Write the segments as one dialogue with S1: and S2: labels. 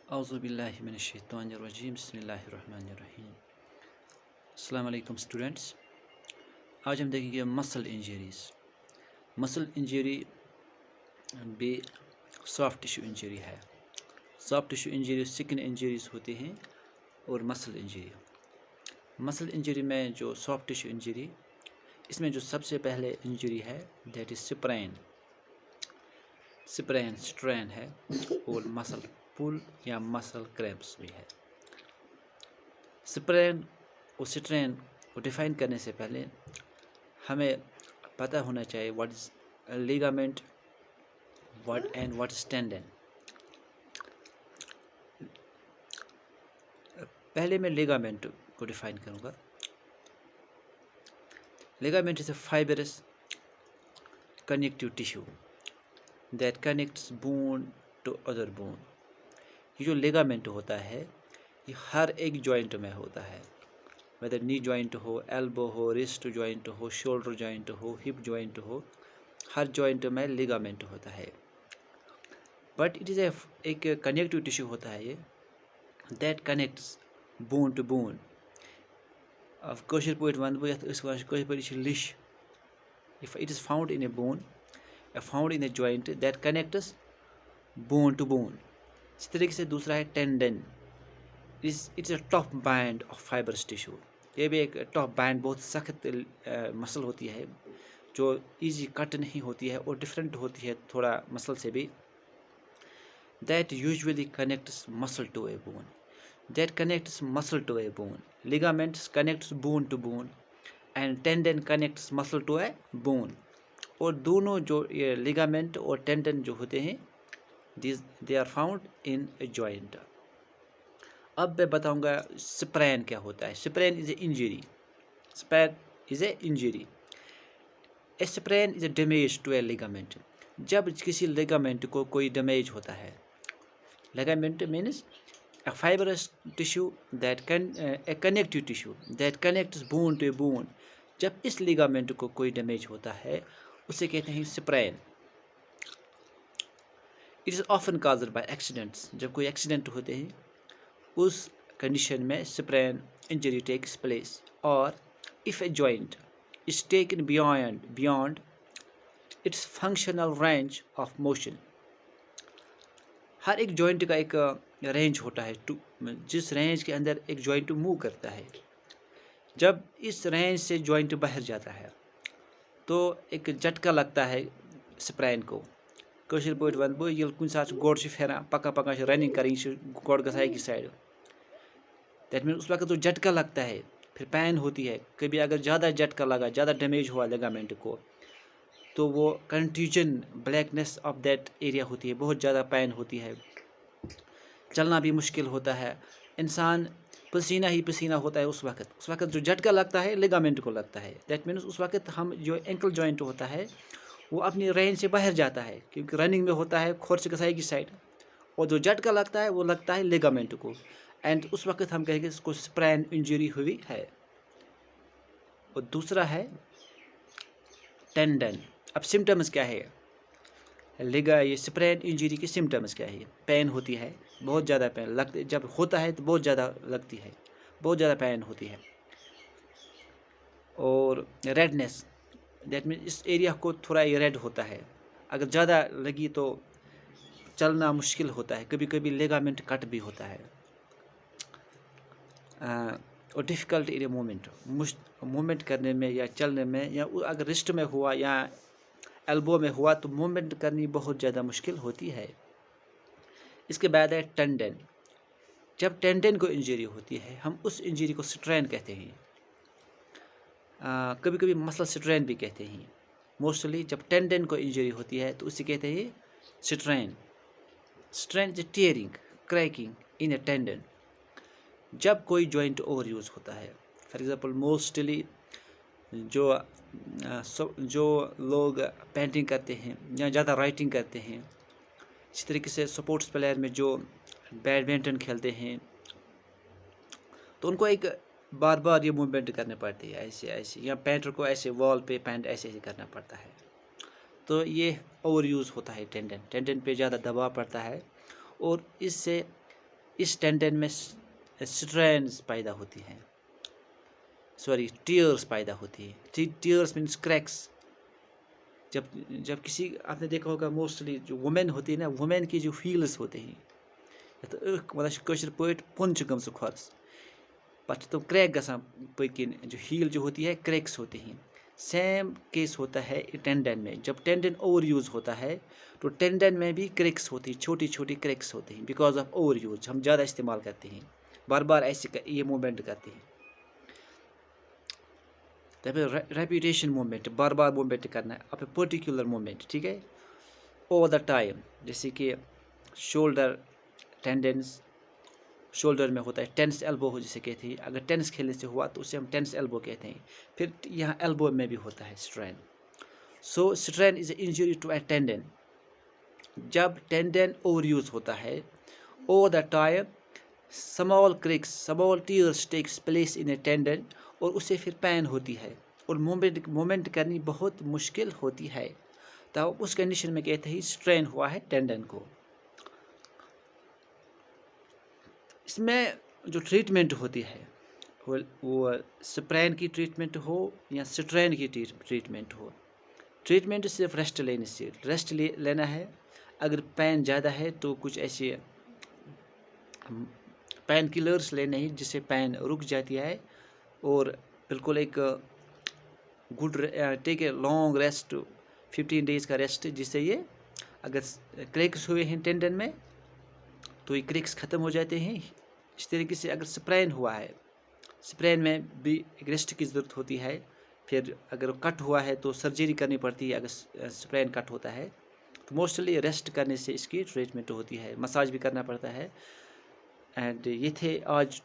S1: औज़ुबिल्लाहि मिनश्शैतानिर्रजीम बिस्मिल्लाहिर्रहमानिर्रहीम। अस्सलाम वालेकुम स्टूडेंट्स। आज हम देखेंगे मसल इंजरीज़। मसल इंजरी भी सॉफ्ट टिश्यू इंजरी है। Soft tissue injury skin injuries होती हैं और मसल इंजरी। मसल इंजरी में जो सॉफ्ट टिश्यू इंजरी, इसमें जो सबसे पहले इंजरी है दैट इज़ स्ट्रेन है और मसल पुल या मसल क्रैम्प्स भी है। स्प्रेन और स्ट्रेन को डिफाइन करने से पहले हमें पता होना चाहिए what is ligament what is tendon. पहले मैं लिगामेंट को डिफाइन करूँगा। Ligament is a fibrous connective tissue that connects bone to other bone. ये जो लिगामेंट होता है ये हर एक जॉइंट में होता है, वेदर नी जॉइंट हो, एल्बो हो, रिस्ट जॉइंट हो, शोल्डर जॉइंट हो, हिप जॉइंट हो, हर जॉइंट में लिगामेंट होता है। बट इट इज़ एक कनेक्टिव टिश्यू होता है ये that connects bone to bone. अब कशर पे वन बह कशर पे लिश। If it is found in a bone, found in a joint that connects bone to bone. इस तरीके से दूसरा है tendon. It's a tough band of fibrous tissue. ये भी एक टफ बैंड, बहुत सख्त मसल होती है जो इजी कट नहीं होती है और डिफरेंट होती है थोड़ा मसल से भी। That usually connects muscle to a bone, that connects muscle to a bone. Ligaments connects bone to bone and tendon connects muscle to a bone. और दोनों जो ये लिगामेंट और टेंडन जो होते हैं they are found in a joint. अब मैं बताऊंगा स्प्रेन क्या होता है। Sprain is a injury. Sprain is a injury. A sprain is a damage to a ligament. जब किसी लिगामेंट को कोई डैमेज होता है, ligament means a fibrous tissue that a connective tissue that connects bone to bone। जब इस ligament को कोई डैमेज होता है उसे कहते हैं sprain. It is often caused by accidents. जब कोई एक्सीडेंट होते हैं उस कंडीशन में स्प्रेन इंजरी टेक्स प्लेस। और if a joint is taken beyond its functional range of motion. हर एक जॉइंट का एक रेंज होता है जिस रेंज के अंदर एक जॉइंट मूव करता है। जब इस रेंज से जॉइंट बाहर जाता है तो एक झटका लगता है स्प्रेन को। कशर पे वन बह ये कुछ सात गोड़ फेरान पका पका रनिंग करें गोड़ गसा की साइड, दैट मीन उस वक्त जो झटका लगता है फिर पैन होती है। कभी अगर ज़्यादा झटका लगा, ज़्यादा डैमेज हुआ लिगामेंट को, तो वो contusion blackness of that area होती है, बहुत ज़्यादा पैन होती है, चलना भी मुश्किल होता है, इंसान पसीना ही पसीना होता है। उस वक्त जो झटका लगता है लिगामेंट को लगता है। दैट मीन्स उस वक्त हम जो एंकल जॉइंट होता है वो अपनी रेंज से बाहर जाता है क्योंकि रनिंग में होता है खोर्च कसाई की साइड, और जो झटका लगता है वो लगता है लिगामेंट को, एंड उस वक्त हम कहेंगे इसको स्प्रेन इंजरी हुई है। और दूसरा है टेंडन। अब सिम्टम्स क्या है ये स्प्रेन इंजरी के सिम्टम्स क्या है? पेन होती है, बहुत ज़्यादा पेन लगती, जब होता है तो बहुत ज़्यादा लगती है, बहुत ज़्यादा पेन होती है। और रेडनेस, दैट मीन इस एरिया को थोड़ा ये रेड होता है। अगर ज़्यादा लगी तो चलना मुश्किल होता है, कभी कभी लिगामेंट कट भी होता है। और डिफ़िकल्ट एरिया मूवमेंट करने में या चलने में, या अगर रिस्ट में हुआ या एल्बो में हुआ तो मूवमेंट करनी बहुत ज़्यादा मुश्किल होती है। इसके बाद है टेंडन। जब टेंडन को इंजरी होती है हम उस इंजरी को स्ट्रेन कहते हैं, कभी कभी मसल स्ट्रेन भी कहते हैं। मोस्टली जब टेंडन को इंजरी होती है तो उसे कहते हैं strain. Strain is tearing cracking in a tendon. जब कोई जॉइंट ओवर यूज़ होता है, फॉर एग्जांपल मोस्टली जो लोग पेंटिंग करते हैं या ज़्यादा राइटिंग करते हैं, इसी तरीके से स्पोर्ट्स प्लेयर में जो बैडमिंटन खेलते हैं तो उनको एक बार बार ये मूवमेंट करने पड़ती है, ऐसे ऐसे, या पेंटर को ऐसे वॉल पे पेंट ऐसे ऐसे करना पड़ता है। तो ये ओवर यूज़ होता है टेंडन पे ज़्यादा दबाव पड़ता है और इससे इस टेंडन में स्ट्रेन्स पैदा होती हैं, सॉरी टीयर्स पैदा होती है। Tears means cracks. जब जब किसी, आपने देखा होगा मोस्टली जो वुमेन होती है ना, वुमेन की जो हील्स होते हैं, मतलब कशर पे पुन गम खोरस पे तो क्रैक गसान पकिन, जो हील जो होती है क्रैक्स होते हैं। सेम केस होता है टेंडन में। जब टेंडन ओवर यूज़ होता है तो टेंडन में भी क्रैक्स होती हैं, छोटी छोटी क्रैक्स होते हैं, बिकॉज ऑफ ओवर यूज। हम ज़्यादा इस्तेमाल करते हैं, बार बार ऐसे ये मूवमेंट करते हैं। तब रेपिटेशन मूवमेंट, बार बार मूवमेंट करना है, अब पर्टिकुलर मूवमेंट, ठीक है, ओवर द टाइम। जैसे कि शोल्डर टेंडेंस, शोल्डर में होता है टेंस एल्बो हो जिसे कहते हैं। अगर टेंस खेलने से हुआ तो उसे हम टेंस एल्बो कहते हैं। फिर यहाँ एल्बो में भी होता है strain. So strain is injury to a tendon. जब टेंडन ओवर यूज होता है, over the time small cracks, small tears takes place in a tendon, और उसे फिर पेन होती है और मूवमेंट करनी बहुत मुश्किल होती है। तब उस कंडीशन में कहते हैं स्ट्रेन हुआ है टेंडन को। इसमें जो ट्रीटमेंट होती है वो स्प्रेन की ट्रीटमेंट हो या स्ट्रेन की ट्रीटमेंट हो, ट्रीटमेंट सिर्फ रेस्ट लेने से लेना है। अगर पेन ज़्यादा है तो कुछ ऐसे पेन किलर्स लेने हैं जिससे पेन रुक जाती है, और बिल्कुल एक good take a long rest, 15 days का रेस्ट, जिससे ये अगर क्रैक्स हुए हैं टेंडन में तो ये क्रैक्स ख़त्म हो जाते हैं। इस तरीके से अगर स्प्रेन हुआ है, स्प्रेन में भी एक रेस्ट की ज़रूरत होती है। फिर अगर कट हुआ है तो सर्जरी करनी पड़ती है। अगर स्प्रेन कट होता है तो मोस्टली रेस्ट करने से इसकी ट्रीटमेंट होती है, मसाज भी करना पड़ता है। एंड ये थे आज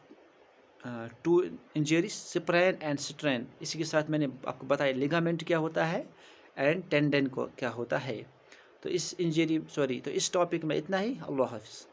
S1: 2 इंजरीज, स्प्रेन एंड स्ट्रेन। इसी के साथ मैंने आपको बताया लिगामेंट क्या होता है एंड टेंडन को क्या होता है। तो इस टॉपिक में इतना ही। अल्लाह हाफ़िज़।